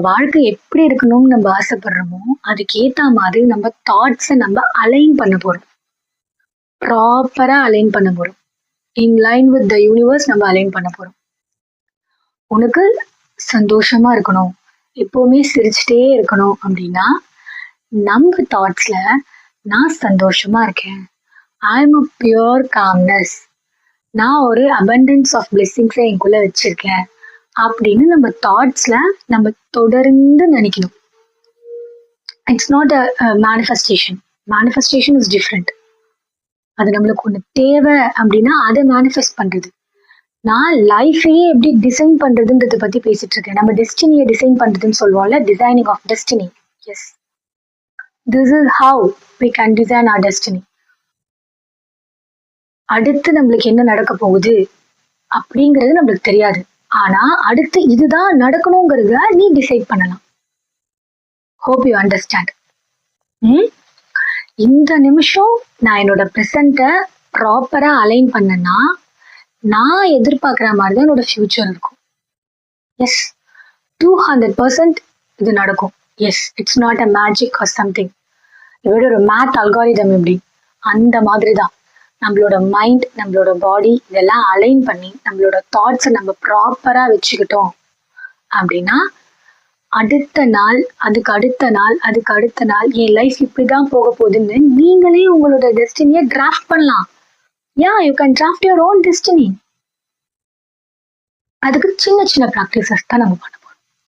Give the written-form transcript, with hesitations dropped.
வாழ்க்கை எப்படி இருக்கணும்னு நம்ம ஆசைப்படுறோமோ அதுக்கு ஏத்த மாதிரி நம்ம தாட்ஸை நம்ம அலைன் பண்ண போறோம். ப்ராப்பரா அலைன் பண்ண போறோம். In line with the universe நம்ம அலைன் பண்ண போறோம். உனக்கு சந்தோஷமா இருக்கணும், எப்பவுமே சிரிச்சுட்டே இருக்கணும் அப்படின்னா நம்ம தாட்ஸ்ல நான் சந்தோஷமா இருக்கேன், I am a pure calmness, நான் ஒரு அபண்டன்ஸ் ஆஃப் பிளெஸிங்ஸை எனக்குள்ள வச்சிருக்கேன் அப்படின்னு நம்ம தாட்ஸ்ல நம்ம தொடர்ந்து நினைக்கணும். It's not a manifestation. Manifestation is different. அது நம்மளுக்கு ஒன்று தேவை அப்படின்னா அதை மேனிஃபெஸ்ட் பண்றது. நான் லைஃபையே எப்படி டிசைன் பண்றதுன்றதை பத்தி பேசிட்டு இருக்கேன். நம்ம டெஸ்டினியை டிசைன் பண்றதுன்னு சொல்லுவோம்ல, designing of destiny. Yes, this is how we can design our destiny. அடுத்து நம்மளுக்கு என்ன நடக்க போகுது அப்படிங்கிறது நம்மளுக்கு தெரியாது. ஆனா அடுத்து இதுதான் நடக்கணுங்கிறத நீ டிசைட் பண்ணலாம். Hope you understand. இந்த நிமிஷம் நான் என்னோட ப்ரெசண்ட்டை ப்ராப்பரா அலைன் பண்ணனா நான் எதிர்பார்க்குற மாதிரி தான் என்னோட ஃபியூச்சர் இருக்கும். எஸ், 200% இது நடக்கும். Yes, it's not a magic or something. இதோட ஒரு மேத் அல்காரிதம் எப்படி அந்த மாதிரி தான் நம்மளோட மைண்ட், நம்மளோட பாடி இதெல்லாம் அலைன் பண்ணி நம்மளோட தாட்ஸை நம்ம ப்ராப்பரா வச்சுக்கிட்டோம் அப்படின்னா அடுத்த நாள், அதுக்கு அடுத்த நாள், அதுக்கு அடுத்த நாள் என் லைஃப் இப்படிதான் போக போகுதுன்னு நீங்களே உங்களோட டெஸ்டினியை டிராஃப்ட் பண்ணலாம். You can draft your own destiny. அதுக்கு சின்ன சின்ன ப்ராக்டிசஸ் தான் நம்ம பண்ணணும்.